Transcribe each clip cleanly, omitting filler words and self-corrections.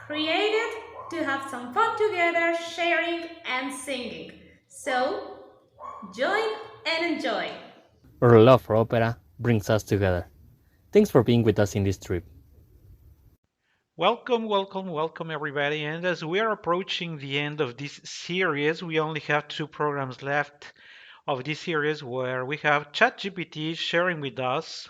created to have some fun together, sharing and singing. So, join and enjoy. Our love for opera brings us together. Thanks for being with us in this trip. Welcome, welcome, welcome, everybody. And as we are approaching the end of this series, we only have two programs left of this series where we have ChatGPT sharing with us.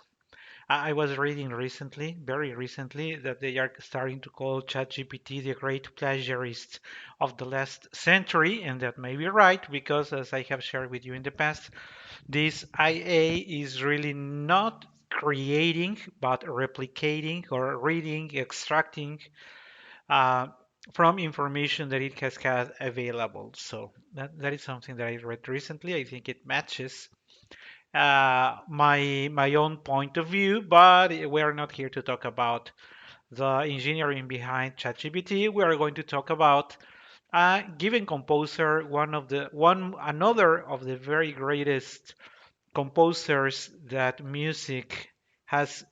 I was reading recently, very recently, that they are starting to call ChatGPT the great plagiarist of the last century, and that may be right because, as I have shared with you in the past, this IA is really not creating but replicating or reading, extracting uh, from information that it has had available. So that is something that I read recently. I think it matches my own point of view, but we are not here to talk about the engineering behind ChatGPT. We are going to talk about a given composer, one another of the very greatest composers that music has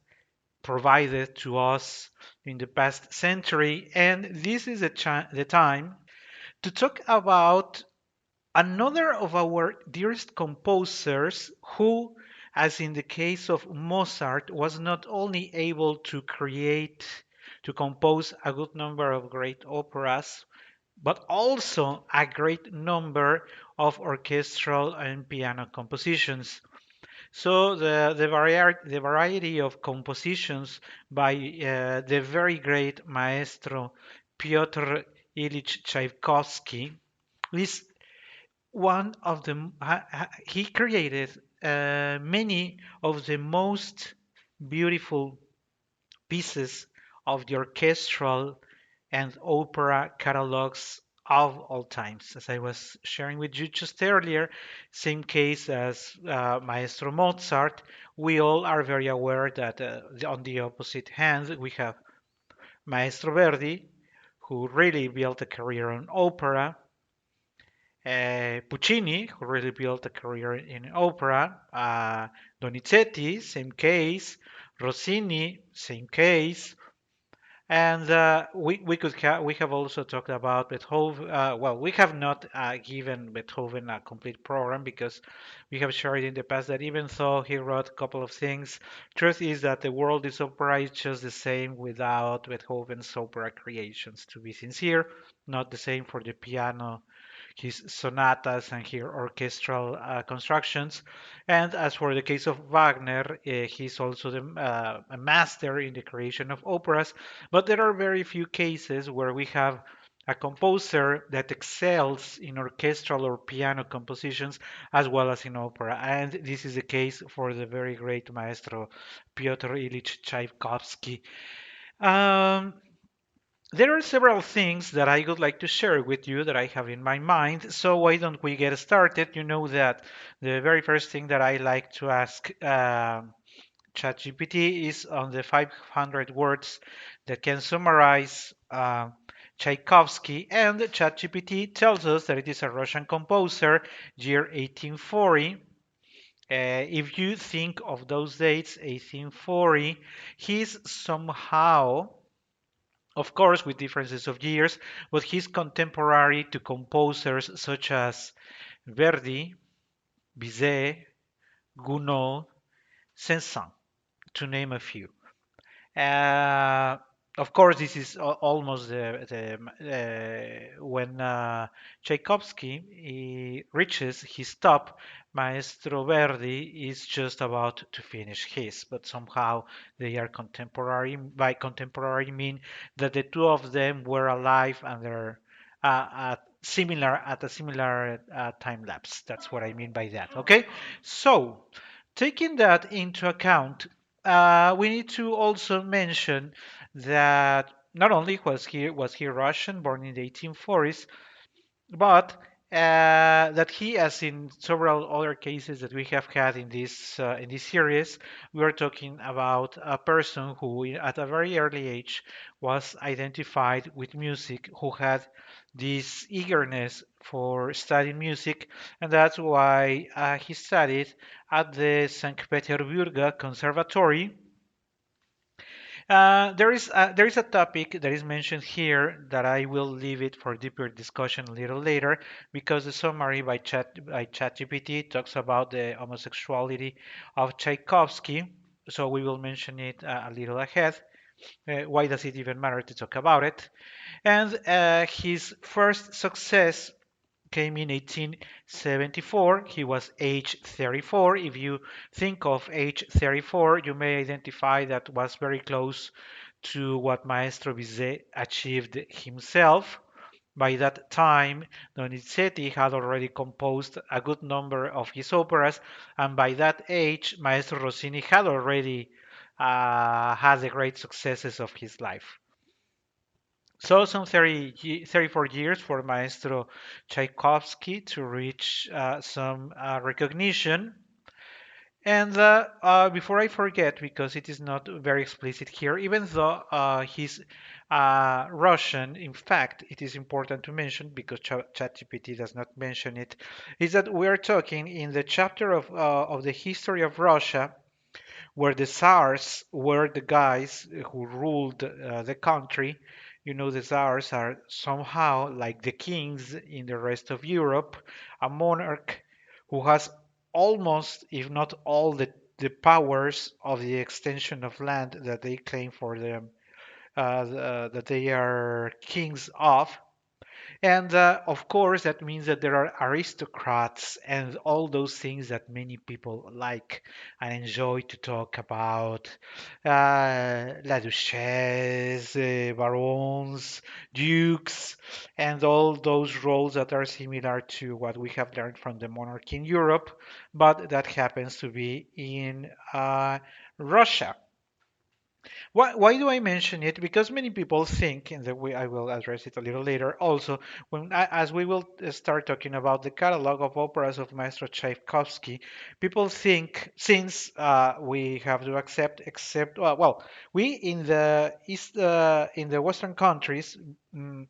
provided to us in the past century. And this is the time to talk about another of our dearest composers who, as in the case of Mozart, was not only able to compose a good number of great operas, but also a great number of orchestral and piano compositions. So the variety of compositions by the very great Maestro Piotr Ilyich Tchaikovsky is one of the he created many of the most beautiful pieces of the orchestral and opera catalogs of all times. As I was sharing with you just earlier, same case as Maestro Mozart, we all are very aware that on the opposite hand, we have Maestro Verdi, who really built a career on opera, Puccini, who really built a career in opera, Donizetti, same case, Rossini, same case, and we have also talked about Beethoven. Well, we have not given Beethoven a complete program because we have shared in the past that even though he wrote a couple of things, truth is that the world is opera is just the same without Beethoven's opera creations. To be sincere, not the same for the piano, his sonatas and his orchestral constructions. And as for the case of Wagner, he's also a master in the creation of operas. But there are very few cases where we have a composer that excels in orchestral or piano compositions as well as in opera. And this is the case for the very great maestro Piotr Ilyich Tchaikovsky. Um, there are several things that I would like to share with you that I have in my mind. So why don't we get started? You know that the very first thing that I like to ask ChatGPT is on the 500 words that can summarize Tchaikovsky, and ChatGPT tells us that it is a Russian composer, year 1840. If you think of those dates, 1840, he's somehow, of course, with differences of years, but he's contemporary to composers such as Verdi, Bizet, Gounod, Saint-Saëns, to name a few. Uh, of course, this is almost when Tchaikovsky reaches his top. Maestro Verdi is just about to finish his, but somehow they are contemporary. By contemporary, mean that the two of them were alive and they're at a similar time lapse. That's what I mean by that. Okay, so taking that into account, we need to also mention that not only was he Russian, born in the 1840s, but that he, as in several other cases that we have had in this series, we are talking about a person who, at a very early age, was identified with music, who had this eagerness for studying music, and that's why he studied at the St. Petersburg Conservatory There is a topic that is mentioned here that I will leave it for deeper discussion a little later because the summary by ChatGPT talks about the homosexuality of Tchaikovsky. So we will mention it a little ahead. Why does it even matter to talk about it? And his first success came in 1874. He was age 34. If you think of age 34, you may identify that was very close to what Maestro Bizet achieved himself. By that time, Donizetti had already composed a good number of his operas, and by that age, Maestro Rossini had already had the great successes of his life. So some 34 years for Maestro Tchaikovsky to reach some recognition. And before I forget, because it is not very explicit here, even though he's Russian, in fact, it is important to mention because ChatGPT does not mention it, is that we are talking in the chapter of the history of Russia where the Tsars were the guys who ruled the country. You know, the Tsars are somehow like the kings in the rest of Europe, a monarch who has almost, if not all, the powers of the extension of land that they claim for them, that they are kings of. And of course, that means that there are aristocrats and all those things that many people like and enjoy to talk about. La Duchesse, barons, dukes, and all those roles that are similar to what we have learned from the monarchy in Europe, but that happens to be in Russia. Why do I mention it? Because many people think, and I will address it a little later also, as we will start talking about the catalog of operas of Maestro Tchaikovsky, people think since we have to accept we in the East in the Western countries. mm,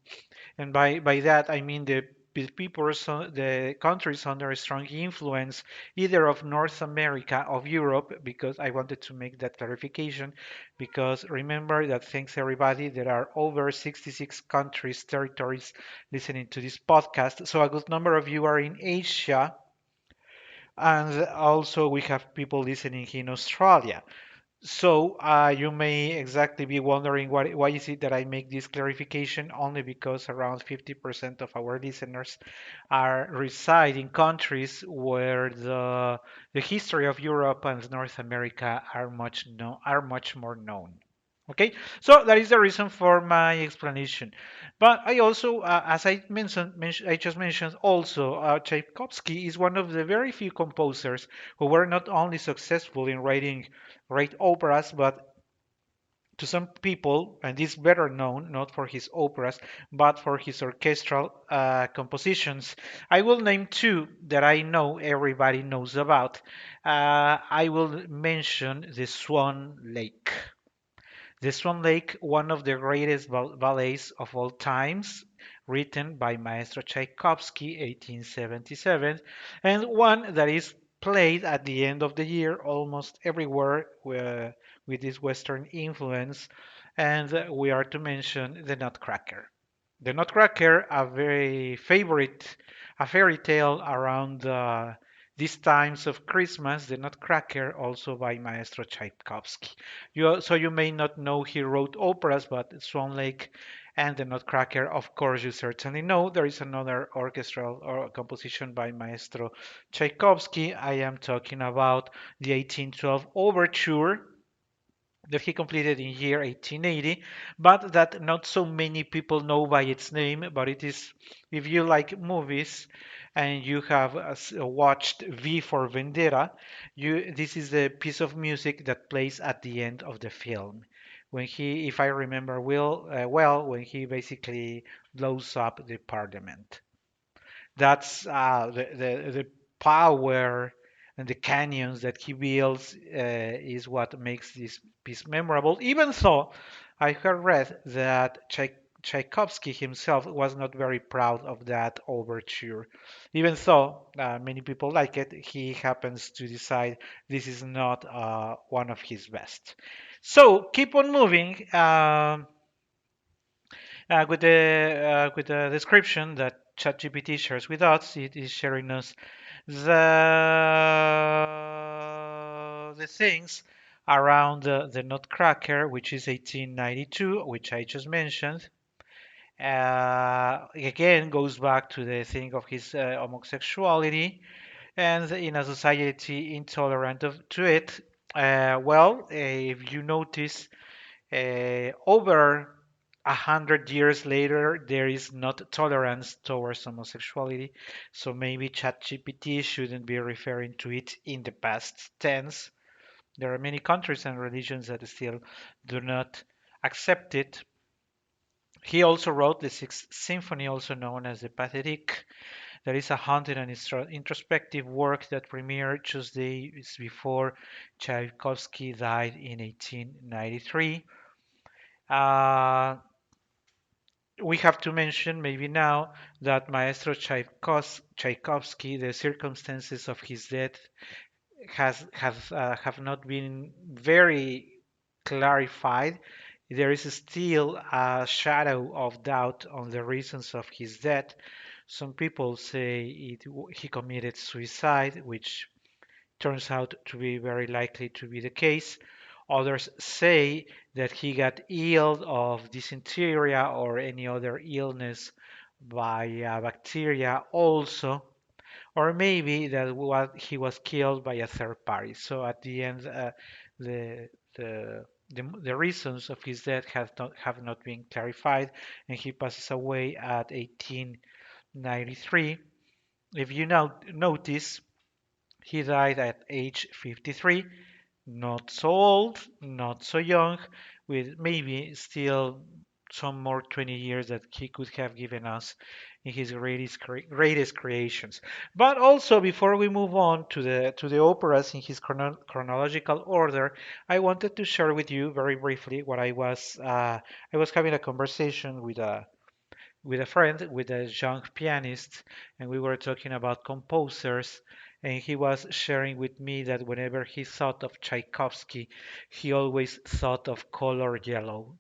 and by that I mean the people, the countries under a strong influence either of North America, of Europe, because I wanted to make that clarification, because remember that thanks everybody, there are over 66 countries, territories listening to this podcast. So a good number of you are in Asia, and also we have people listening in Australia. So you may exactly be wondering why is it that I make this clarification? Only because around 50% of our listeners are reside in countries where the history of Europe and North America are much more known. Okay, so that is the reason for my explanation. But I also, as I just mentioned, also Tchaikovsky is one of the very few composers who were not only successful in writing great operas, but to some people, and is better known not for his operas, but for his orchestral compositions. I will name two that I know everybody knows about. I will mention the Swan Lake. The Swan Lake, one of the greatest ballets of all times, written by Maestro Tchaikovsky, 1877, and one that is played at the end of the year almost everywhere with this Western influence. And we are to mention the Nutcracker. The Nutcracker, a fairy tale around these times of Christmas. The Nutcracker, also by Maestro Tchaikovsky. So you may not know he wrote operas, but Swan Lake and the Nutcracker, of course, you certainly know. There is another orchestral or composition by Maestro Tchaikovsky. I am talking about the 1812 Overture that he completed in year 1880, but that not so many people know by its name. But it is, if you like movies and you have watched V for Vendetta, this is the piece of music that plays at the end of the film. When he, if I remember well, when he basically blows up the parliament. That's the power and the canyons that he builds is what makes this piece memorable. Even though I have read that Tchaikovsky himself was not very proud of that overture. Even though many people like it, he happens to decide this is not one of his best. So keep on moving. With the description that ChatGPT shares with us, it is sharing us the things around the Nutcracker, which is 1892, which I just mentioned. Again, goes back to the thing of his homosexuality, and in a society intolerant to it. If you notice, over 100 years later, there is not tolerance towards homosexuality. So maybe ChatGPT shouldn't be referring to it in the past tense. There are many countries and religions that still do not accept it. He also wrote the Sixth Symphony, also known as the Pathetique. That is a haunted and introspective work that premiered just days before Tchaikovsky died in 1893. Uh, we have to mention maybe now that Maestro Tchaikovsky, the circumstances of his death have not been very clarified. There is still a shadow of doubt on the reasons of his death. Some people say he committed suicide, which turns out to be very likely to be the case. Others say that he got ill of dysentery or any other illness by a bacteria also, or maybe that he was killed by a third party. So at the end, the, the reasons of his death have not been clarified, and he passes away at 1893. If you now notice, he died at age 53, not so old, not so young, with maybe still some more 20 years that he could have given us in his greatest creations. But also, before we move on to the operas in his chronological order, I wanted to share with you very briefly what I was having a conversation with a friend, with a young pianist, and we were talking about composers. And he was sharing with me that whenever he thought of Tchaikovsky, he always thought of color yellow.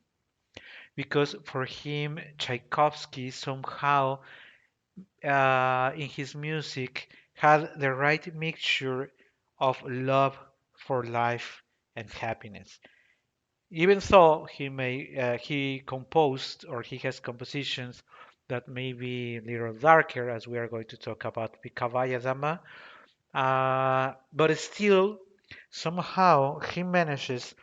Because for him, Tchaikovsky somehow in his music had the right mixture of love for life and happiness. Even though he composed or he has compositions that may be a little darker, as we are going to talk about Pikavaya Dama, but still somehow he manages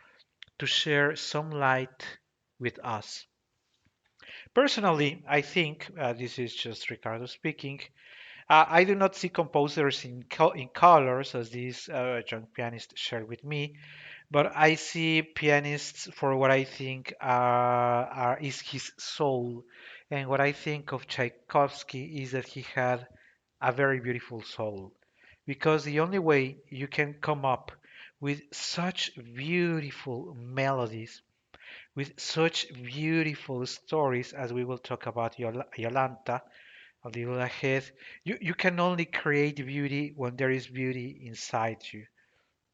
to share some light with us. Personally, I think this is just Ricardo speaking. I do not see composers in colors as this young pianist shared with me. But I see pianists for what I think is his soul. And what I think of Tchaikovsky is that he had a very beautiful soul. Because the only way you can come up with such beautiful melodies, with such beautiful stories, as we will talk about Yolanta a little ahead, you can only create beauty when there is beauty inside you.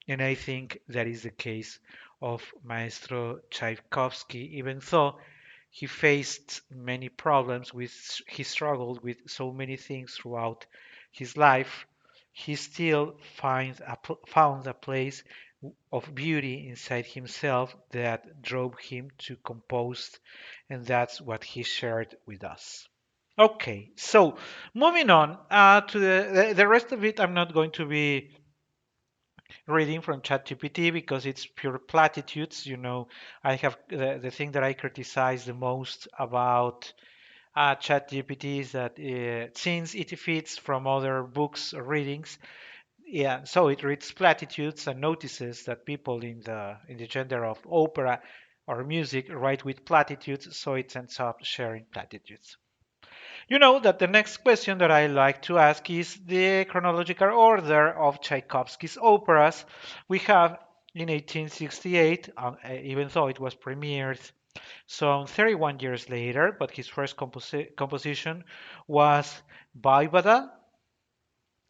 And I think that is the case of Maestro Tchaikovsky, even though he faced many problems he struggled with so many things throughout his life, he still found a place of beauty inside himself that drove him to compose, and that's what he shared with us. Okay, so moving on to the rest of it, I'm not going to be reading from ChatGPT because it's pure platitudes. You know, I have the thing that I criticize the most about ChatGPT is that since it fits from other books or readings, yeah, so it reads platitudes and notices that people in the genre of opera or music write with platitudes, so it ends up sharing platitudes. You know that the next question that I like to ask is the chronological order of Tchaikovsky's operas. We have in 1868, even though it was premiered So 31 years later, but his first composition was Vaivada.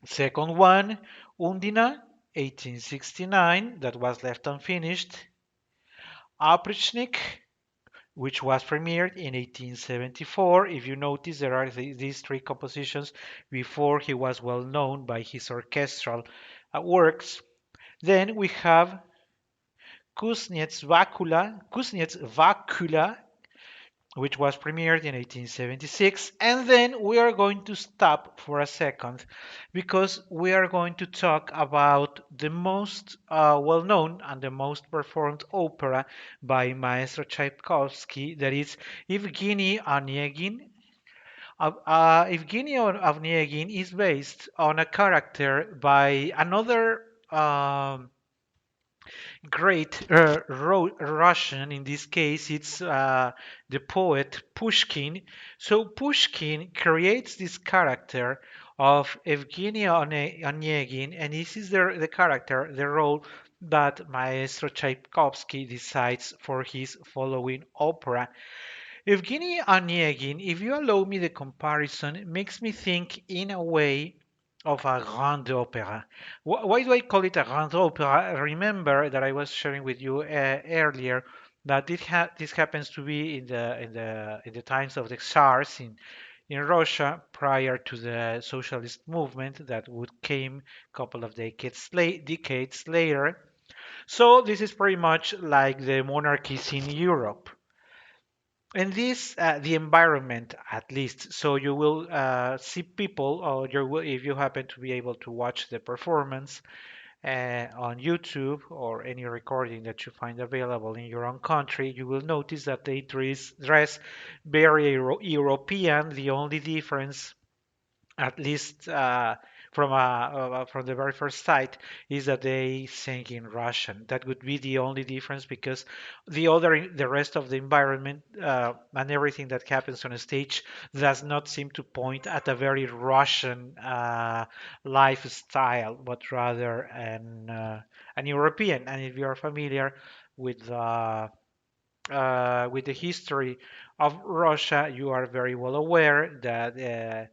Second one, Undina, 1869, that was left unfinished. Oprichnik, which was premiered in 1874. If you notice, there are these three compositions before he was well known by his orchestral works. Then we have Kuznets Vacula, which was premiered in 1876. And then we are going to stop for a second because we are going to talk about the most well known and the most performed opera by Maestro Tchaikovsky, that is Evgeny Onegin. Evgeny Onegin is based on a character by another great Russian. In this case, it's the poet Pushkin. So Pushkin creates this character of Evgeny Onegin, and this is the character, the role that Maestro Tchaikovsky decides for his following opera. Evgeny Onegin, if you allow me the comparison, makes me think in a way of a grande opera. Why do I call it a grande opera? Remember that I was sharing with you earlier that this happens to be in the times of the Tsars in Russia prior to the socialist movement that would came a couple of decades later. So this is pretty much like the monarchies in Europe. And this, the environment at least. So you will see people, or if you happen to be able to watch the performance on YouTube or any recording that you find available in your own country, you will notice that they dress very European. The only difference, at least from the very first sight, is that they sing in Russian. That would be the only difference because the rest of the environment and everything that happens on a stage does not seem to point at a very Russian lifestyle, but rather an European. And if you are familiar with the history of Russia, you are very well aware that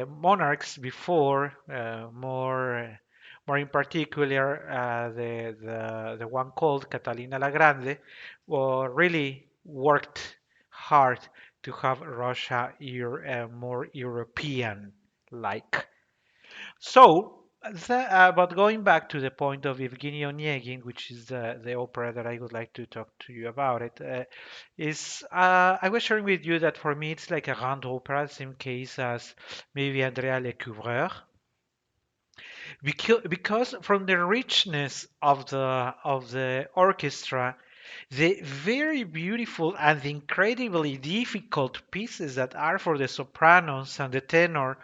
monarchs before, more in particular, the one called Catalina la Grande, really worked hard to have Russia more European-like. So, but going back to the point of Evgeny Onegin, which is the opera that I would like to talk to you about it, I was sharing with you that for me it's like a grand opera, same case as maybe Andrea Lecouvreur, because from the richness of the orchestra, the very beautiful and incredibly difficult pieces that are for the sopranos and the tenor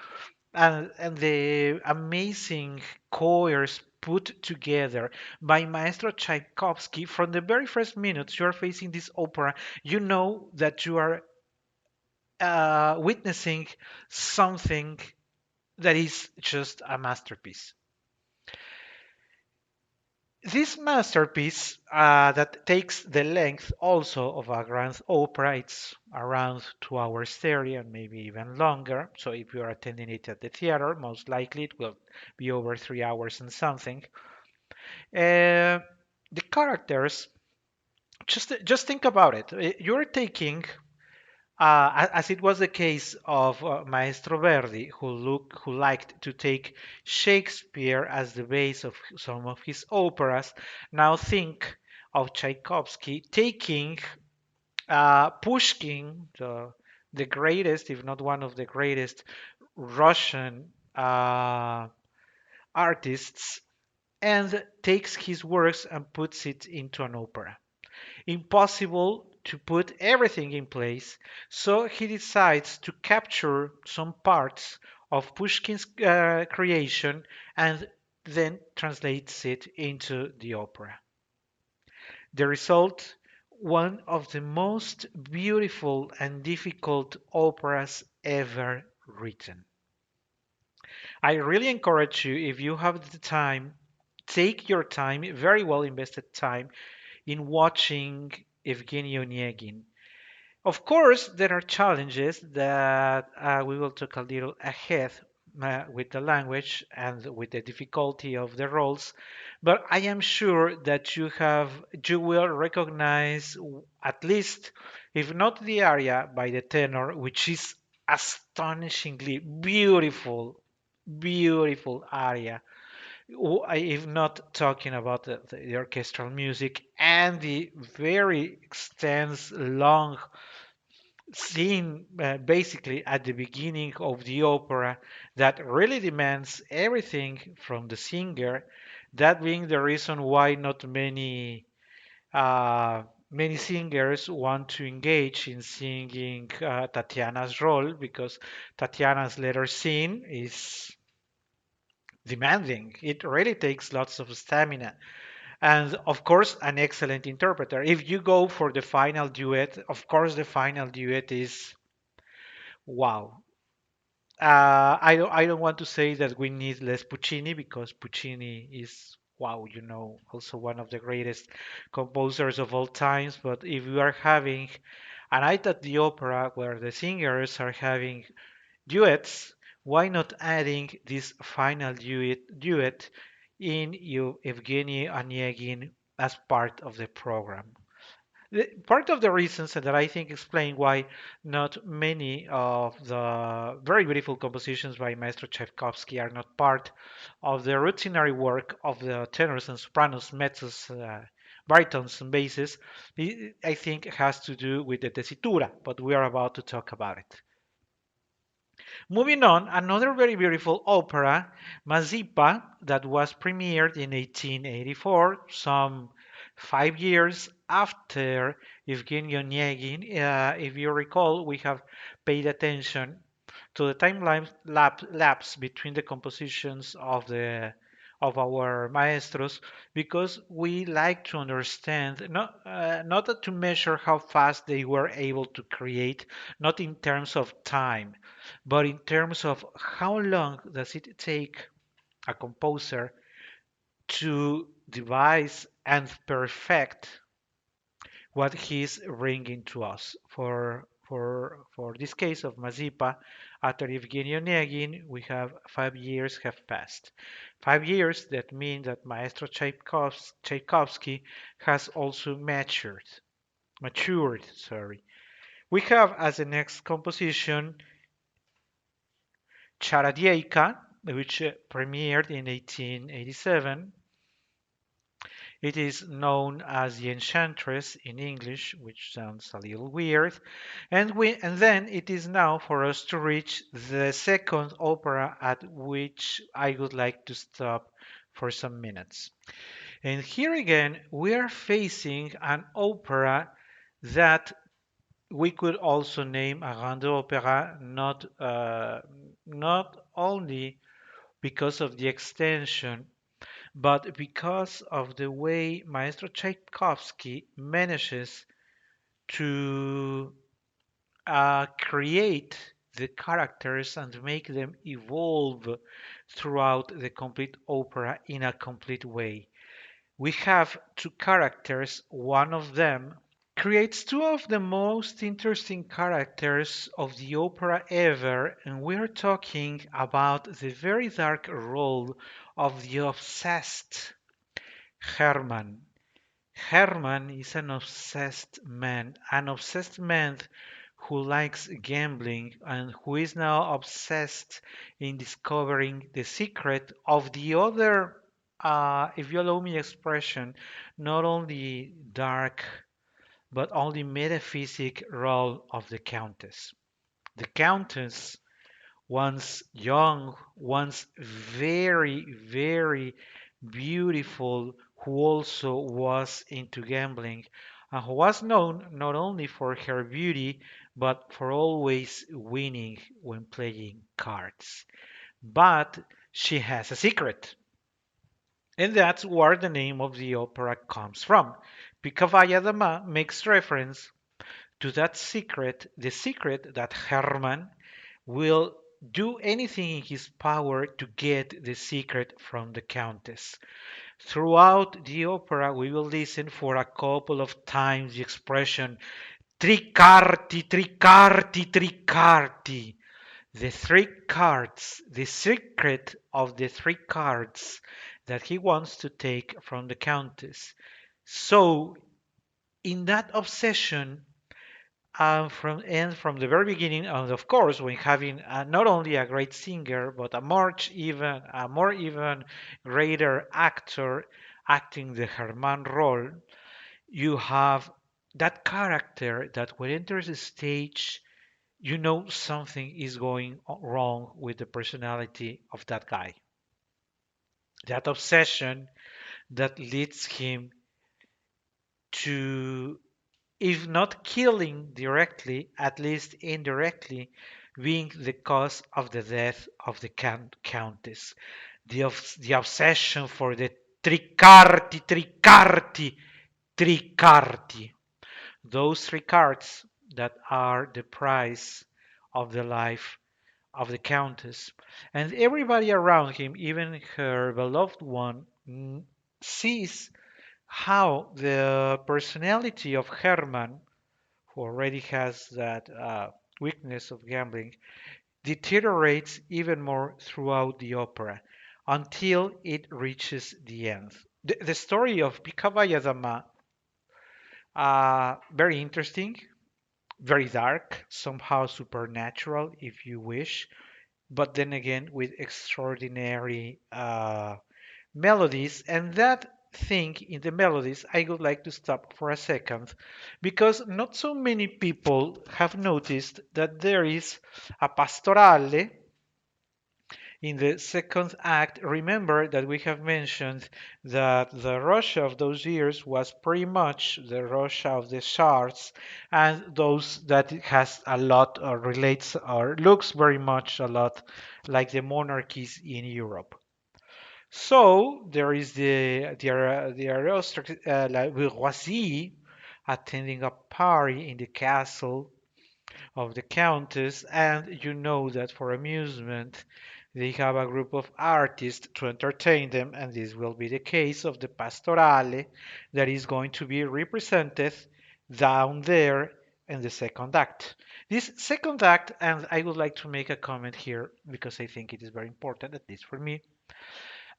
and the amazing choirs put together by Maestro Tchaikovsky. From the very first minutes you are facing this opera, you know that you are witnessing something that is just a masterpiece. This masterpiece that takes the length also of a grand opera, it's around 2 hours 30 and maybe even longer. So if you are attending it at the theater, most likely it will be over 3 hours and something. Uh, the characters, just think about it. You're taking as it was the case of Maestro Verdi, who liked to take Shakespeare as the base of some of his operas. Now think of Tchaikovsky taking Pushkin, the greatest, if not one of the greatest Russian artists, and takes his works and puts it into an opera. Impossible to put everything in place, so he decides to capture some parts of Pushkin's creation and then translates it into the opera. The result, one of the most beautiful and difficult operas ever written. I really encourage you, if you have the time, take your time, very well invested time, in watching Evgeny Onegin. Of course, there are challenges that we will talk a little ahead with the language and with the difficulty of the roles, but I am sure that you will recognize at least, if not the aria, by the tenor, which is astonishingly beautiful, beautiful aria. If not talking about the orchestral music and the very extensive, long scene basically at the beginning of the opera that really demands everything from the singer. That being the reason why not many singers want to engage in singing Tatiana's role, because Tatiana's letter scene is demanding. It really takes lots of stamina. And of course, an excellent interpreter. If you go for the final duet, of course, the final duet is wow. I don't want to say that we need less Puccini, because Puccini is wow, also one of the greatest composers of all times. But if you are having a night at the opera where the singers are having duets, why not adding this final duet in you Evgeny Onegin as part of the program? Part of the reasons that I think explain why not many of the very beautiful compositions by Maestro Tchaikovsky are not part of the routinary work of the tenors and sopranos, mezzos, baritones, and basses, I think has to do with the tessitura, but we are about to talk about it. Moving on, another very beautiful opera, Mazeppa, that was premiered in 1884, some 5 years after Evgeny Onegin. If you recall, we have paid attention to the lapse between the compositions of our maestros, because we like to understand, not to measure how fast they were able to create, not in terms of time, but in terms of how long does it take a composer to devise and perfect what he's bringing to us. For this case of Mazeppa, after Evgeny Onegin, we have 5 years have passed. 5 years that mean that Maestro Tchaikovsky has also matured. Sorry. We have as the next composition Charadieka, which premiered in 1887. It is known as the Enchantress in English, which sounds a little weird. And then it is now for us to reach the second opera at which I would like to stop for some minutes. And here again, we are facing an opera that we could also name a grande opera, not only because of the extension, but because of the way Maestro Tchaikovsky manages to create the characters and make them evolve throughout the complete opera in a complete way. We have two characters, one of them creates two of the most interesting characters of the opera ever, and we're talking about the very dark role of the obsessed Herman. Herman is an obsessed man who likes gambling and who is now obsessed in discovering the secret of the other, if you allow me expression, not only dark but only metaphysic role of the Countess. The Countess, once young, once very, very beautiful, who also was into gambling, and who was known not only for her beauty, but for always winning when playing cards. But she has a secret, and that's where the name of the opera comes from. Picavalla Dama makes reference to that secret, the secret that Herman will do anything in his power to get the secret from the countess. Throughout the opera, we will listen for a couple of times the expression Tricarti, Tricarti, Tricarti. The three cards, the secret of the three cards that he wants to take from the countess. So, in that obsession, from the very beginning, and of course, when having not only a great singer but a more even greater actor acting the Herman role, you have that character that when enters the stage, you know something is going wrong with the personality of that guy. That obsession that leads him to, if not killing directly, at least indirectly, being the cause of the death of the countess. The obsession for the Tricarti, Tricarti, Tricarti. Those three cards that are the price of the life of the countess. And everybody around him, even her beloved one, sees how the personality of Herman, who already has that weakness of gambling, deteriorates even more throughout the opera until it reaches the end. The story of Picabaya Dama, very interesting, very dark, somehow supernatural if you wish, but then again with extraordinary melodies. And that thing in the melodies, I would like to stop for a second because not so many people have noticed that there is a pastorale in the second act. Remember that we have mentioned that the Russia of those years was pretty much the Russia of the Tsars, and those that has a lot or relates or looks very much a lot like the monarchies in Europe. So there is the aristocracy, la bourgeoisie, attending a party in the castle of the countess, and you know that for amusement they have a group of artists to entertain them, and this will be the case of the pastorale that is going to be represented down there in the second act. This second act, and I would like to make a comment here because I think it is very important, at least for me.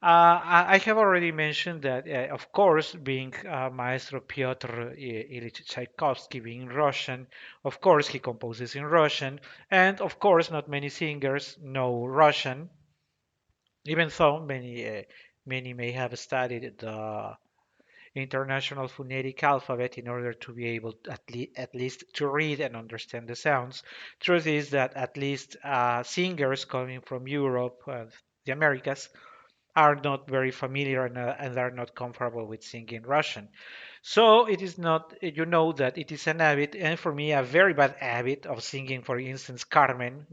I have already mentioned that, of course, being Maestro Piotr Ilyich Tchaikovsky, being Russian, of course, he composes in Russian, and of course, not many singers know Russian, even though many may have studied the International Phonetic Alphabet in order to be able at least to read and understand the sounds. Truth is that at least singers coming from Europe, the Americas, are not very familiar and are not comfortable with singing Russian. So it is not, you know, that it is an habit, and for me, a very bad habit of singing, for instance, Carmen,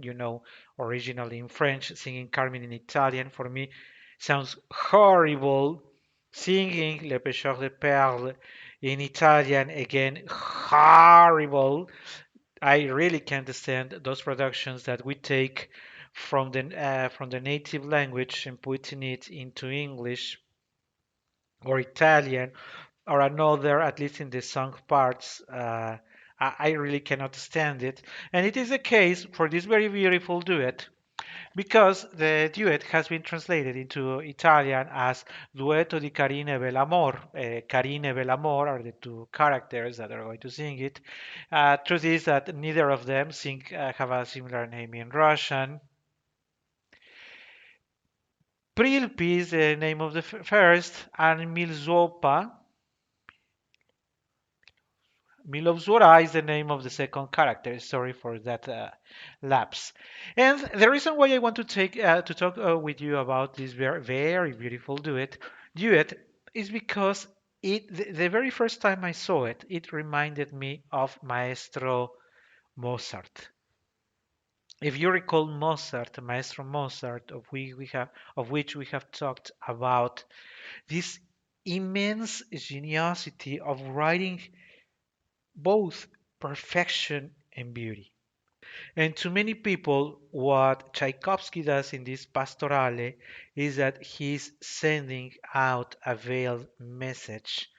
originally in French, singing Carmen in Italian, for me, sounds horrible. Singing Le Pêcheur de Perles in Italian, again, horrible. I really can't stand those productions that we take from the native language and putting it into English or Italian or another, at least in the song parts. I really cannot stand it. And it is the case for this very beautiful duet because the duet has been translated into Italian as Duetto di Carine e Bellamor. Carine e Bellamor are the two characters that are going to sing it. Truth is that neither of them have a similar name in Russian. Prilpi is the name of the first, and Milovzora is the name of the second character. Sorry for that lapse. And the reason why I want to talk with you about this very, very beautiful duet is because the very first time I saw it, it reminded me of Maestro Mozart. If you recall Mozart, Maestro Mozart, of which we have talked about, this immense geniosity of writing both perfection and beauty. And to many people, what Tchaikovsky does in this pastorale is that he's sending out a veiled message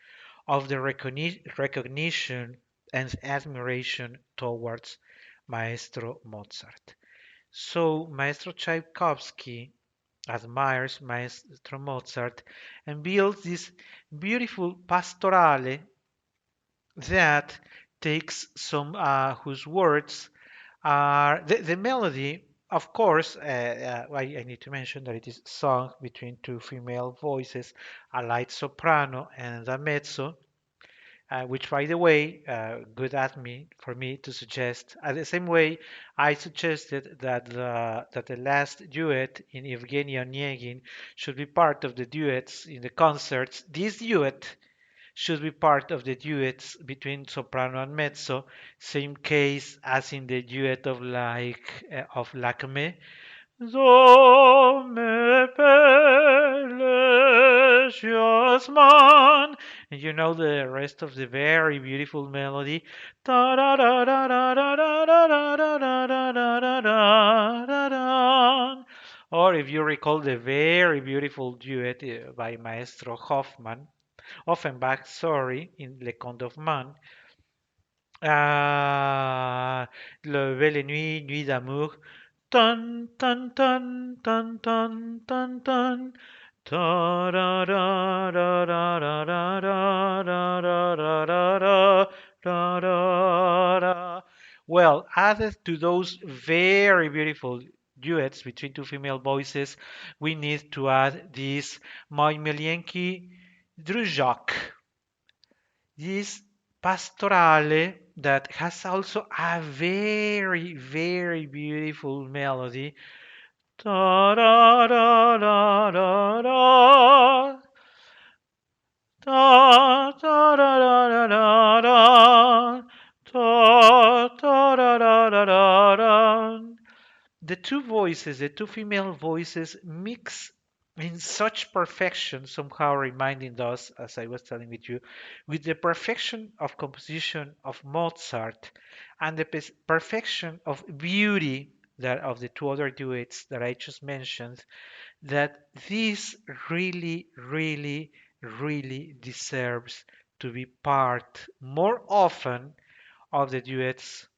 of the recognition and admiration towards Maestro Mozart. So Maestro Tchaikovsky admires Maestro Mozart and builds this beautiful pastorale that takes some whose words are the melody. Of course, I need to mention that it is sung between two female voices, a light soprano and a mezzo, which, by the way, good at me for me to suggest. The same way, I suggested that the last duet in Evgeny Onegin should be part of the duets in the concerts. This duet should be part of the duets between soprano and mezzo. Same case as in the duet of of Lacme. So me precious man. And you know the rest of the very beautiful melody. Or if you recall the very beautiful duet by Maestro Offenbach, sorry, in Le Conte of Man. Le Belle Nuit, Nuit d'amour. Tan tan tan tan tan tan tan. Ta ra ra ra ra ra ra ra ra ra ra ra ra ra ra. Well, added to those very beautiful duets between two female voices, we need to add this Moi Milienki Druzhok, this pastorale that has also a very, very beautiful melody. Ta ra ra ra ra ra. Ta ta ra ra ra ra ra. Ta ta ra ra ra ra ra. The two voices, the two female voices, mix in such perfection, somehow reminding us, as I was telling with you, with the perfection of composition of Mozart and the perfection of beauty that of the two other duets that I just mentioned, that this really, really, really deserves to be part more often of the duets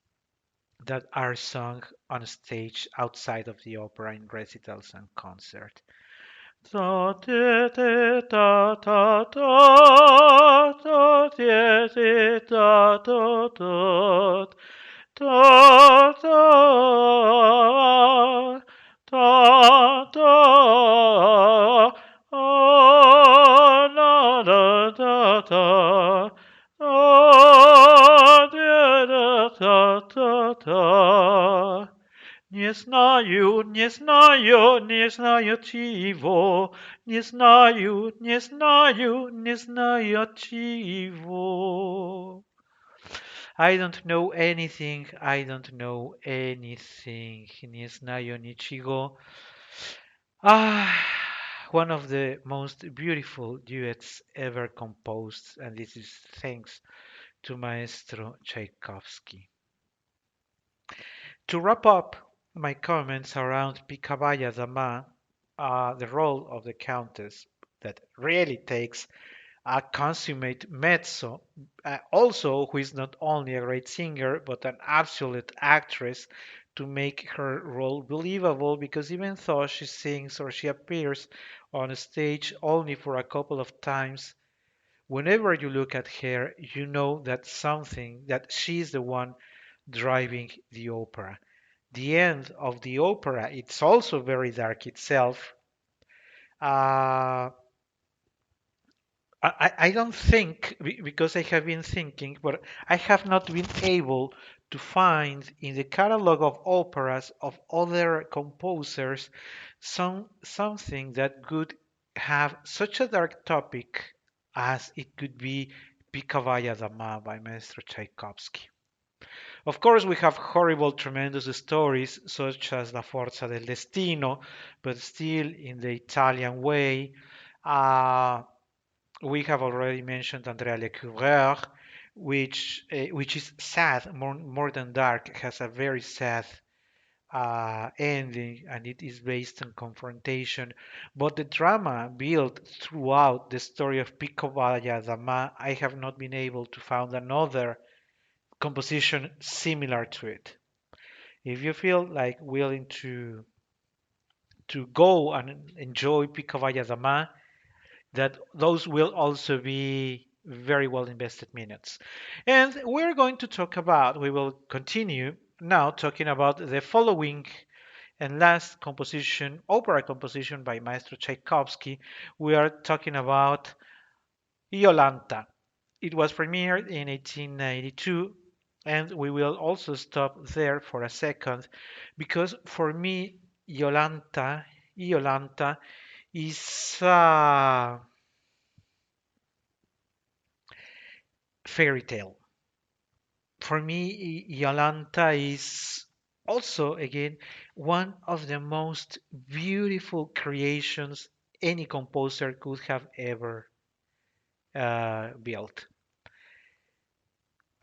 that are sung on stage outside of the opera in recitals and concerts. Ta te te ta ta ta ta te te ta ta ta ta ta ta ta na da da da da da da da. Nie znaju, nie znaju ciwo, nie znaju, nie znaju, nie znaju ciwo. I don't know anything, I don't know anything. Nie znaju niczego. One of the most beautiful duets ever composed, and this is thanks to Maestro Tchaikovsky. To wrap up my comments around Picabaya Dama, the role of the Countess that really takes a consummate mezzo, also who is not only a great singer but an absolute actress to make her role believable because even though she sings or she appears on stage only for a couple of times, whenever you look at her, you know that she's the one driving the opera. The end of the opera, it's also very dark itself. Uh, I don't think, because I have been thinking, but I have not been able to find in the catalog of operas of other composers something that could have such a dark topic as it could be Picavaya Dama by Maestro Tchaikovsky. Of course, we have horrible, tremendous stories such as La Forza del Destino, but still in the Italian way. Uh, we have already mentioned Andrea Lecouvreur. which is sad more than dark, has a very sad ending, and it is based on confrontation. But the drama built throughout the story of Picoballa Dama, I have not been able to find another composition similar to it. If you feel like willing to go and enjoy Picoballa Dama, that those will also be very well invested minutes. And we will continue now talking about the following and last composition, opera composition by Maestro Tchaikovsky. We are talking about Iolanta. It was premiered in 1892, and we will also stop there for a second because for me, Iolanta is a fairy tale. For me, Iolanta is also, again, one of the most beautiful creations any composer could have ever built.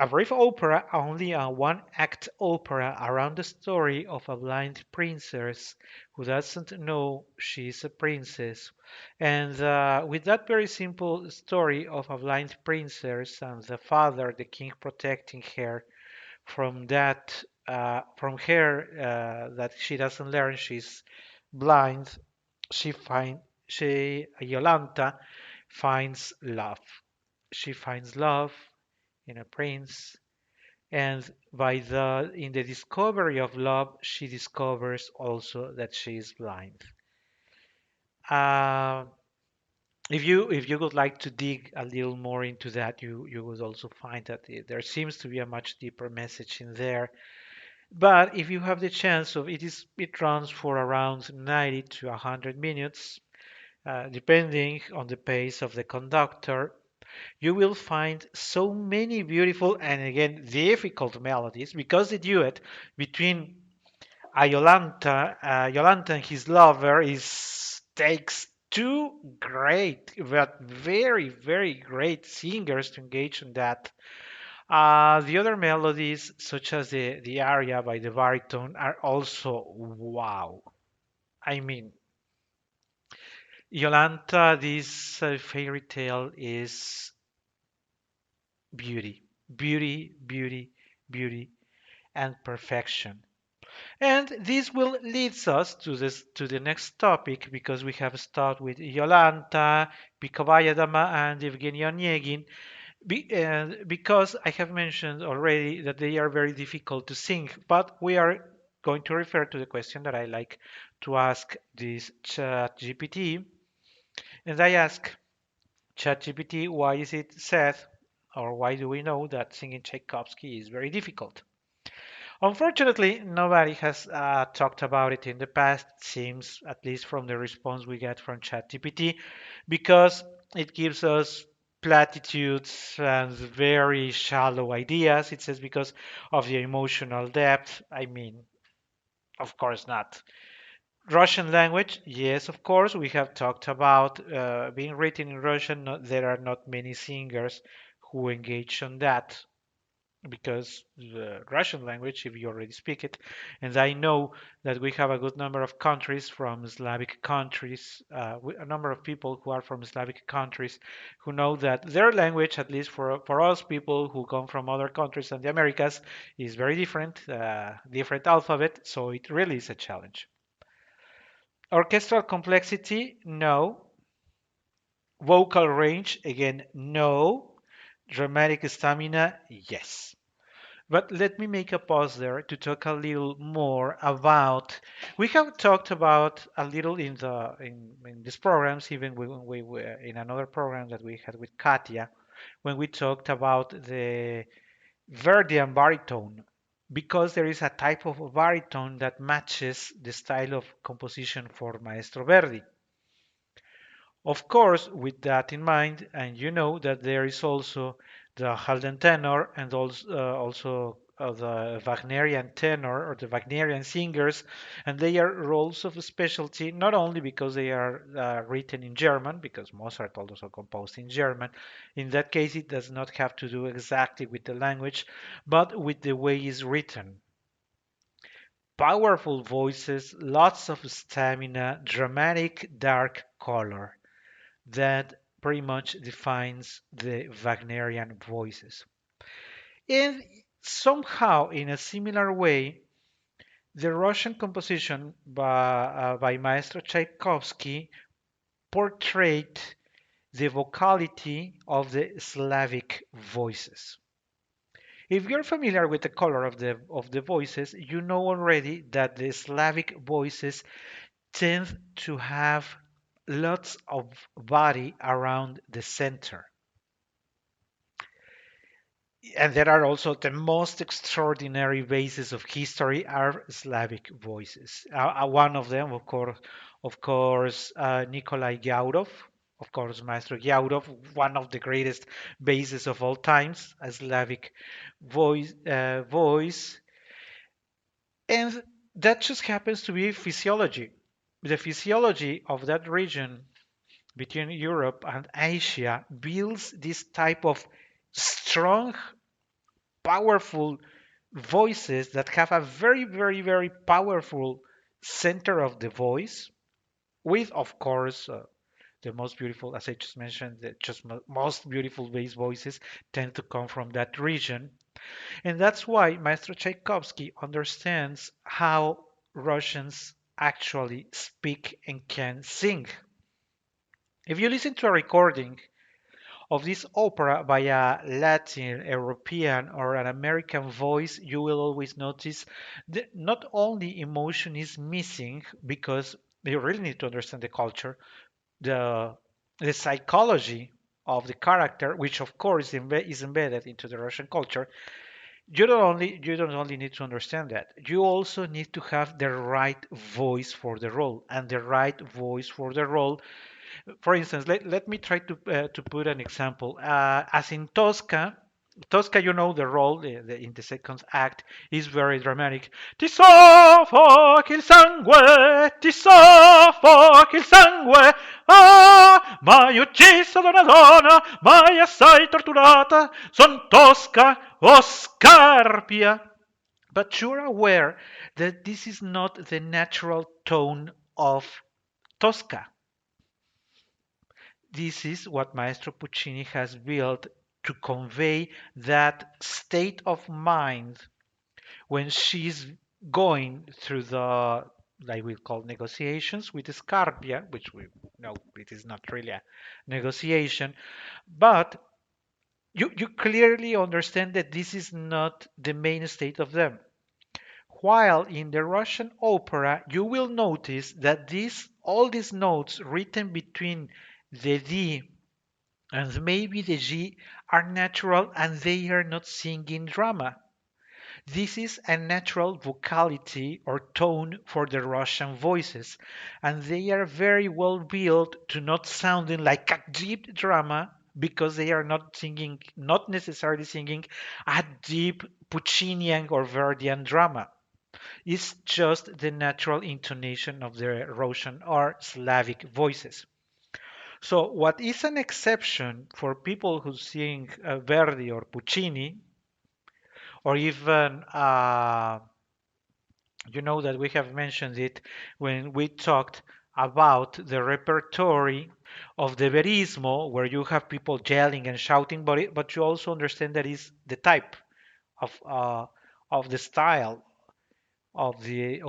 A brief opera, only a one-act opera around the story of a blind princess who doesn't know she's a princess. And with that very simple story of a blind princess and the father, the king, protecting her from her that she doesn't learn she's blind, she find she Yolanta finds love. She finds love in a prince, and by the in the discovery of love, she discovers also that she is blind. Uh, if you would like to dig a little more into that, you would also find that there seems to be a much deeper message in there. But if you have the chance of it runs for around 90 to 100 minutes, depending on the pace of the conductor. You will find so many beautiful and again difficult melodies because the duet between Yolanta and his lover is takes two great but very very great singers to engage in that. The other melodies, such as the aria by the baritone, are also wow. I mean, Yolanta, this fairy tale is beauty, beauty, beauty, beauty, and perfection. And this will leads us to the next topic because we have started with Yolanta, Picabaya Dama, and Evgeny Onegin. Because I have mentioned already that they are very difficult to sing, but we are going to refer to the question that I like to ask this ChatGPT, and I ask ChatGPT, why is it said, or why do we know that singing Tchaikovsky is very difficult? Unfortunately, nobody has talked about it in the past, it seems, at least from the response we get from ChatGPT, because it gives us platitudes and very shallow ideas. It says because of the emotional depth. I mean, of course not. Russian language, yes, of course. We have talked about being written in Russian. There are not many singers who engage on that because the Russian language, if you already speak it, and I know that we have a good number of countries from Slavic countries, a number of people who are from Slavic countries who know that their language, at least for us people who come from other countries and the Americas, is very different, different alphabet, so it really is a challenge. Orchestral complexity, no. Vocal range, again, no. Dramatic stamina, yes. But let me make a pause there to talk a little more about. We have talked about a little in these programs, even when we were in another program that we had with Katia, when we talked about the Verdian baritone, because there is a type of baritone that matches the style of composition for Maestro Verdi. Of course, with that in mind, and you know that there is also the Halden tenor and also the Wagnerian tenor or the Wagnerian singers, and they are roles of specialty not only because they are written in German, because Mozart also composed in German. In that case, it does not have to do exactly with the language, but with the way it's written. Powerful voices, lots of stamina, dramatic dark color. That pretty much defines the Wagnerian voices. And somehow, in a similar way, the Russian composition by Maestro Tchaikovsky portrayed the vocality of the Slavic voices. If you're familiar with the color of the voices, you know already that the Slavic voices tend to have lots of body around the center. And there are also the most extraordinary bases of history are Slavic voices. One of them, Nikolai Gyaurov, of course, Maestro Gyaurov, one of the greatest bases of all times, a Slavic voice, and that just happens to be physiology. The physiology of that region between Europe and Asia builds this type of strong powerful voices that have a very, very, very powerful center of the voice, with, of course, the most beautiful, as I just mentioned, the just most beautiful bass voices tend to come from that region. And that's why Maestro Tchaikovsky understands how Russians actually speak and can sing. If you listen to a recording of this opera by a Latin, European, or an American voice, you will always notice that not only emotion is missing because you really need to understand the culture, the the psychology of the character, which of course is embedded into the Russian culture. You don't only need to understand that. You also need to have the right voice for the role, and the right voice for the role, for instance, let me try to put an example. As in Tosca, Tosca, you know the role in the second act is very dramatic. Ti soffochi il sangue, ti soffochi il sangue. Ah, m'hai ucciso da una donna, m'hai assai torturata. Son Tosca o Scarpia. But you're aware that this is not the natural tone of Tosca. This is what Maestro Puccini has built to convey that state of mind when she's going through the, like we call negotiations with Scarpia, which we know it is not really a negotiation, but you clearly understand that this is not the main state of them. While in the Russian opera, you will notice that all these notes written between the D and maybe the G are natural and they are not singing drama. This is a natural vocality or tone for the Russian voices, and they are very well built to not sounding like a deep drama because they are not singing, not necessarily singing a deep Puccinian or Verdian drama. It's just the natural intonation of the Russian or Slavic voices. So, what is an exception for people who sing Verdi or Puccini, or even, you know, that we have mentioned it when we talked about the repertory of the Verismo, where you have people yelling and shouting, but you also understand that is the type of the style of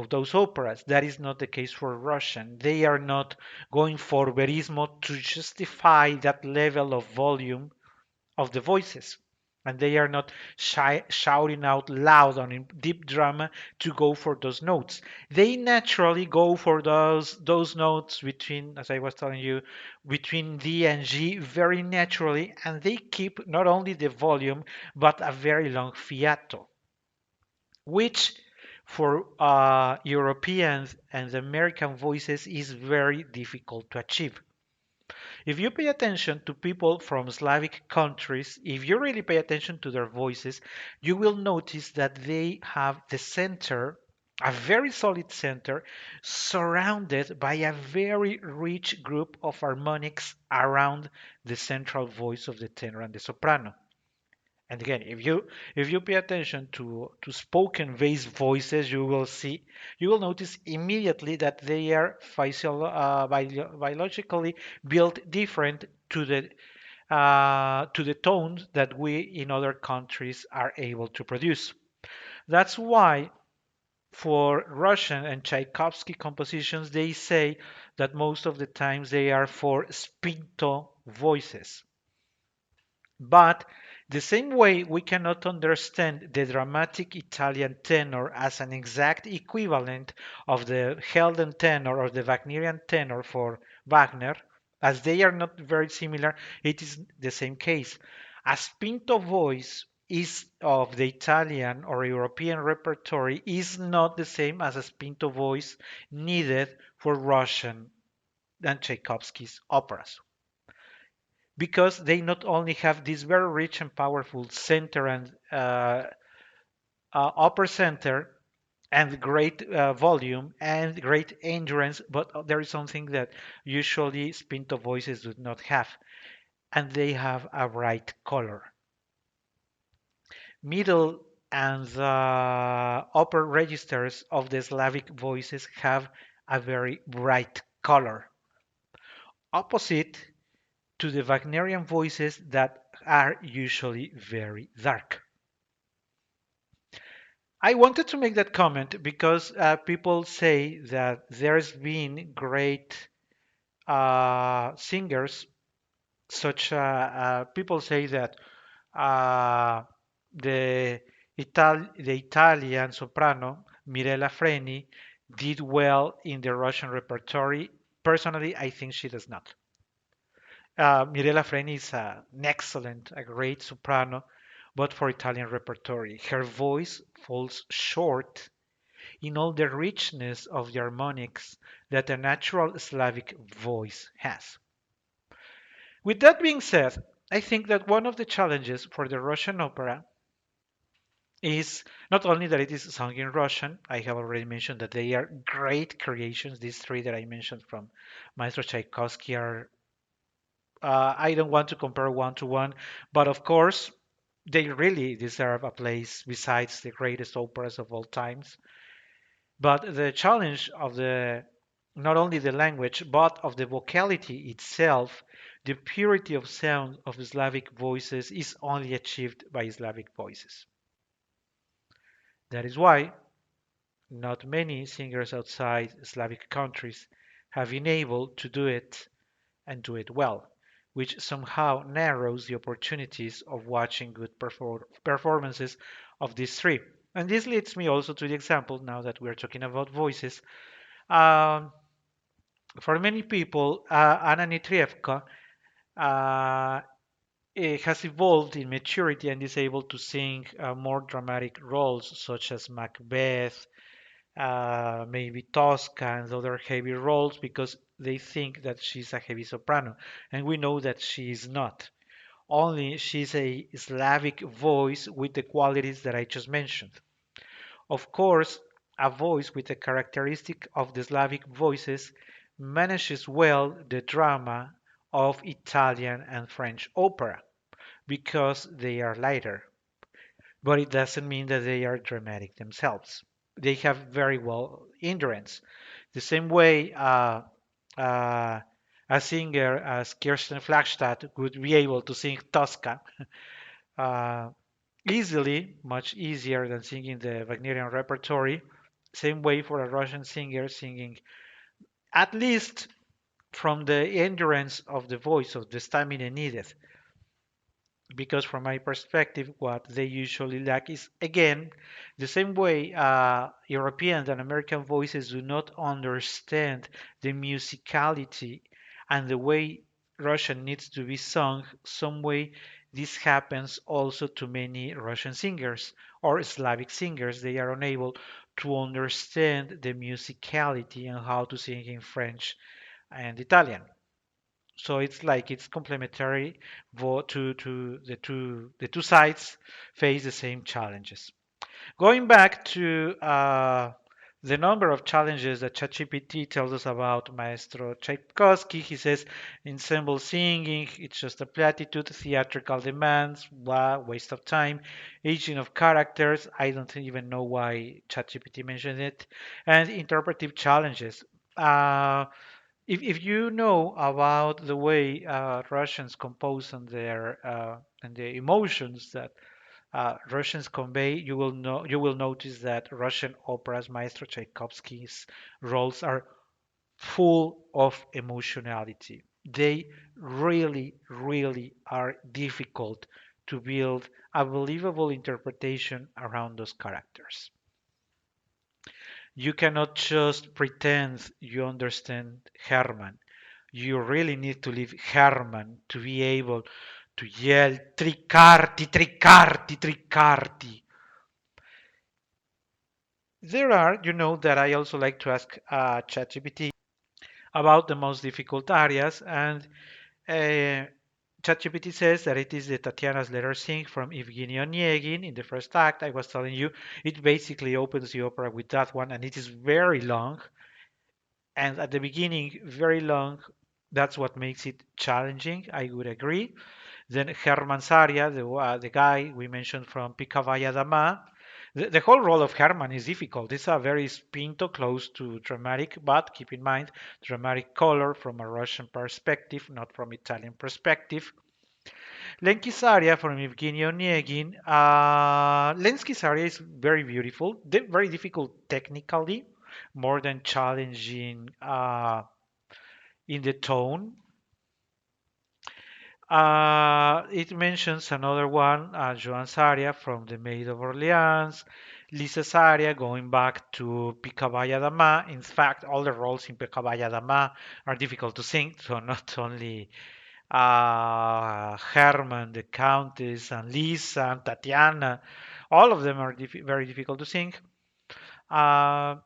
those operas. That is not the case for Russian. They are not going for verismo to justify that level of volume of the voices. And they are not shouting out loud on deep drama to go for those notes. They naturally go for those notes between, as I was telling you, between D and G very naturally, and they keep not only the volume but a very long fiato, which for Europeans and American voices is very difficult to achieve. If you pay attention to people from Slavic countries, if you really pay attention to their voices, you will notice that they have the center, a very solid center, surrounded by a very rich group of harmonics around the central voice of the tenor and the soprano. And again, if you pay attention to spoken bass voices, you will notice immediately that they are biologically built different to the tones that we in other countries are able to produce. That's why for Russian and Tchaikovsky compositions, they say that most of the times they are for spinto voices. But the same way we cannot understand the dramatic Italian tenor as an exact equivalent of the Helden tenor or the Wagnerian tenor for Wagner, as they are not very similar, it is the same case. A spinto voice is of the Italian or European repertory is not the same as a spinto voice needed for Russian and Tchaikovsky's operas because they not only have this very rich and powerful center and upper center and great volume and great endurance, but there is something that usually Spinto voices do not have, and they have a bright color. Middle and the upper registers of the Slavic voices have a very bright color, opposite to the Wagnerian voices that are usually very dark. I wanted to make that comment because people say that there's been great singers, such people say that uh, the the Italian soprano Mirella Freni did well in the Russian repertory. Personally, I think she does not. Mirella Freni is an excellent, a great soprano, but for Italian repertory, her voice falls short in all the richness of the harmonics that a natural Slavic voice has. With that being said, I think that one of the challenges for the Russian opera is not only that it is sung in Russian, I have already mentioned that they are great creations. These three that I mentioned from Maestro Tchaikovsky are, I don't want to compare one to one, but of course, they really deserve a place besides the greatest operas of all times. But the challenge of the not only the language but of the vocality itself, the purity of sound of Slavic voices is only achieved by Slavic voices. That is why not many singers outside Slavic countries have been able to do it and do it well, which somehow narrows the opportunities of watching good performances of these three. And this leads me also to the example, now that we're talking about voices. Um, for many people, Anna Nitrievka uh, has evolved in maturity and is able to sing more dramatic roles such as Macbeth, maybe Tosca, and other heavy roles because they think that she's a heavy soprano. And we know that she is not. Only she's a Slavic voice with the qualities that I just mentioned. Of course, a voice with the characteristic of the Slavic voices manages well the drama of Italian and French opera because they are lighter, but it doesn't mean that they are dramatic themselves. They have very well endurance. The same way uh, a singer as Kirsten Flagstad would be able to sing Tosca uh, easily, much easier than singing the Wagnerian repertory. Same way for a Russian singer singing, at least from the endurance of the voice, of the stamina needed. Because from my perspective, what they usually lack is, again, the same way European and American voices do not understand the musicality and the way Russian needs to be sung, some way this happens also to many Russian singers or Slavic singers. They are unable to understand the musicality and how to sing in French and Italian. So it's like it's complementary to the two sides face the same challenges. Going back to the number of challenges that ChatGPT tells us about Maestro Tchaikovsky, he says ensemble singing, it's just a platitude, theatrical demands, blah, waste of time, aging of characters, I don't even know why ChatGPT mentioned it, and interpretive challenges. Uh, if you know about the way Russians compose and the emotions that Russians convey, you will notice that Russian operas, Maestro Tchaikovsky's roles are full of emotionality. They really, really are difficult to build a believable interpretation around those characters. You cannot just pretend you understand Herman. You really need to live Herman to be able to yell Tricarti, Tricarti, Tricarti. There are, that I also like to ask ChatGPT about the most difficult areas, and uh, ChatGPT says that it is the Tatiana's letter sing from Evgeny Onegin in the first act. I was telling you, it basically opens the opera with that one, and it is very long. And at the beginning, very long. That's what makes it challenging. I would agree. Then Herman Saria, the guy we mentioned from Picavaya Dama. The whole role of Herman is difficult. It's a very spinto, close to dramatic, but keep in mind, dramatic color from a Russian perspective, not from Italian perspective. Lenski's aria from Evgeny Onegin. Lenski's aria is very beautiful, very difficult technically, more than challenging in the tone. It mentions another one, Joan's aria from The Maid of Orleans, Lisa's aria going back to Picabaya Dama. In fact, all the roles in Picabaya Dama are difficult to sing, so not only Herman, the Countess, and Lisa, and Tatiana, all of them are very difficult to sing. Uh,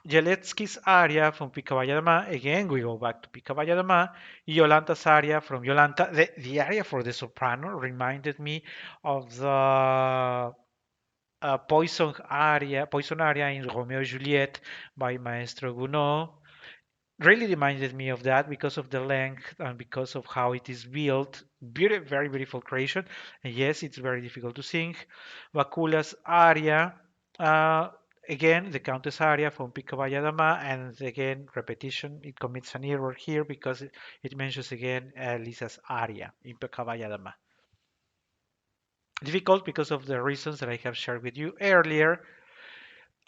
Jeletsky's aria from Picabaya again we go back to Picabaya Yolanta's aria from Yolanta. The aria for the soprano reminded me of the poison aria in Romeo and Juliet by Maestro Gounod. Really reminded me of that because of the length and because of how it is built. Very beautiful creation. And yes, it's very difficult to sing. Bakula's aria, uh, again, the Countess aria from Picabaya Dama, and again, repetition. It commits an error here because it mentions again Lisa's aria in Picabaya Dama. Difficult because of the reasons that I have shared with you earlier.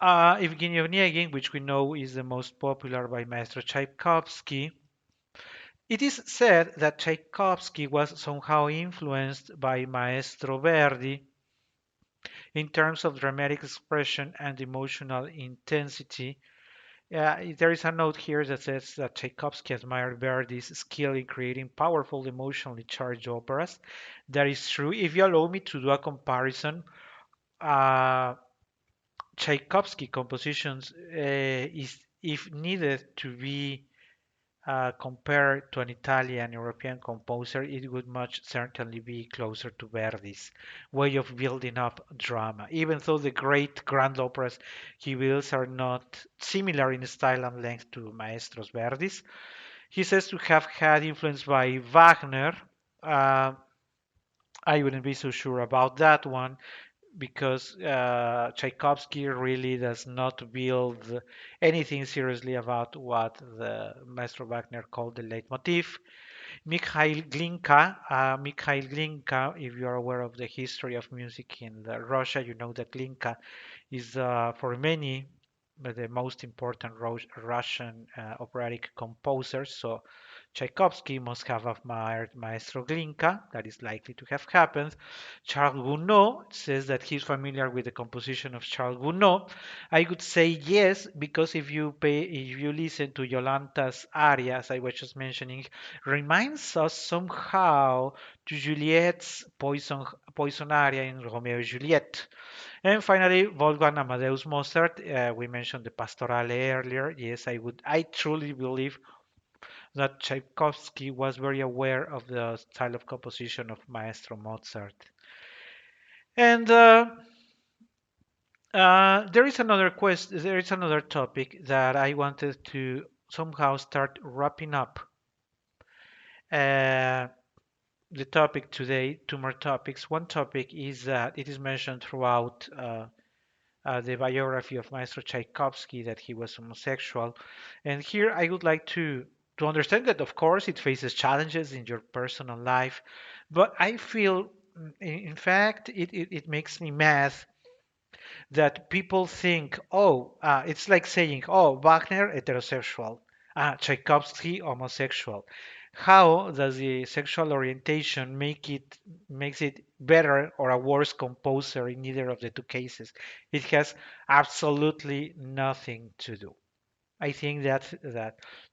Evgeny Onegin, which we know is the most popular by Maestro Tchaikovsky. It is said that Tchaikovsky was somehow influenced by Maestro Verdi in terms of dramatic expression and emotional intensity. There is a note here that says that Tchaikovsky admired Verdi's skill in creating powerful, emotionally charged operas. That is true. If you allow me to do a comparison, uh, Tchaikovsky compositions is, if needed to be compared to an Italian European composer, it would much certainly be closer to Verdi's way of building up drama. Even though the great grand operas he builds are not similar in style and length to Maestros Verdi's, he says to have had influence by Wagner. Uh, I wouldn't be so sure about that one because Tchaikovsky really does not build anything seriously about what the Maestro Wagner called the leitmotif. Mikhail Glinka, if you are aware of the history of music in Russia, you know that Glinka is for many the most important Russian operatic composers. So Tchaikovsky must have admired Maestro Glinka. That is likely to have happened. Charles Gounod says that he's familiar with the composition of Charles Gounod. I would say yes, because if you listen to Yolanta's aria, as I was just mentioning, reminds us somehow to Juliet's poison aria in Romeo and Juliet. And finally, Wolfgang Amadeus Mozart. We mentioned the Pastorale earlier. Yes, I truly believe that Tchaikovsky was very aware of the style of composition of Maestro Mozart. And there is another topic that I wanted to somehow start wrapping up uh, the topic today. Two more topics. One topic is that it is mentioned throughout the biography of Maestro Tchaikovsky that he was homosexual. And here I would like to understand that, of course, it faces challenges in your personal life, but I feel, in fact, it makes me mad that people think, oh, it's like saying, oh, Wagner heterosexual, Tchaikovsky homosexual. How does the sexual orientation makes it better or a worse composer in either of the two cases? It has absolutely nothing to do. I think that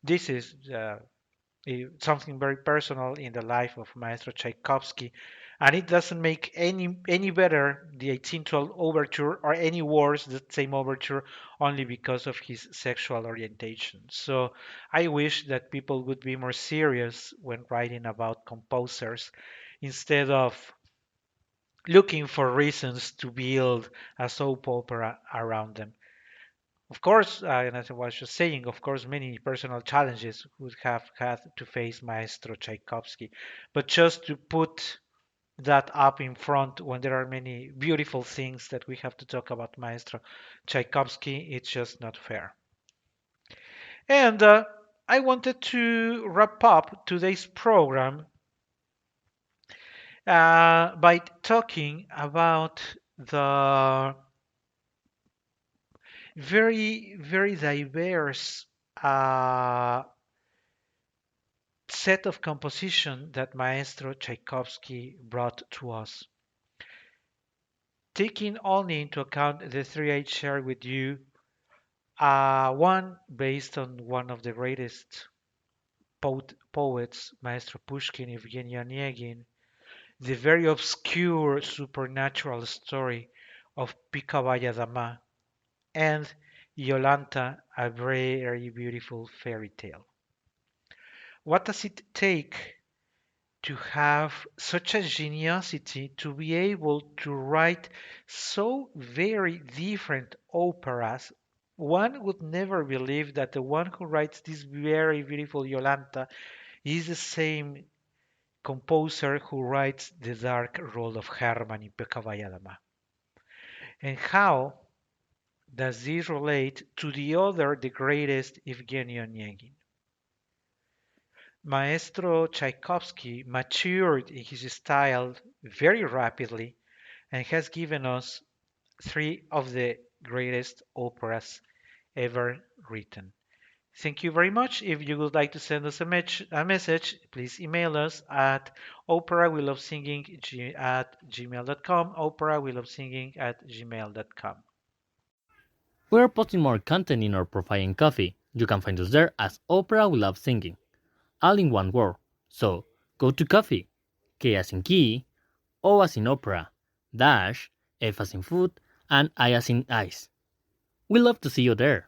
this is something very personal in the life of Maestro Tchaikovsky, and it doesn't make any better the 1812 overture or any worse the same overture only because of his sexual orientation. So I wish that people would be more serious when writing about composers instead of looking for reasons to build a soap opera around them. Of course, and as I was just saying, of course, many personal challenges would have had to face Maestro Tchaikovsky. But just to put that up in front when there are many beautiful things that we have to talk about Maestro Tchaikovsky, it's just not fair. And I wanted to wrap up today's program by talking about the very diverse uh, set of composition that Maestro Tchaikovsky brought to us. Taking only into account the three I shared with you, one based on one of the greatest poets, Maestro Pushkin, Evgeny Onegin, the very obscure supernatural story of Pikavaya Dama, and Yolanta, a very beautiful fairy tale. What does it take to have such a geniosity to be able to write so very different operas? One would never believe that the one who writes this very beautiful Yolanta is the same composer who writes the dark role of Herman in Pekavayadama. And how does this relate to the greatest, Evgeny Onegin? Maestro Tchaikovsky matured in his style very rapidly and has given us three of the greatest operas ever written. Thank you very much. If you would like to send us a message, please email us at operawillofsinging@gmail.com, operawillofsinging@gmail.com. We're posting more content in our profile in Coffee. You can find us there as Opera We Love Singing, all in one word. So go to Coffee, K as in key, O as in opera, dash, F as in food, and I as in ice. We love to see you there.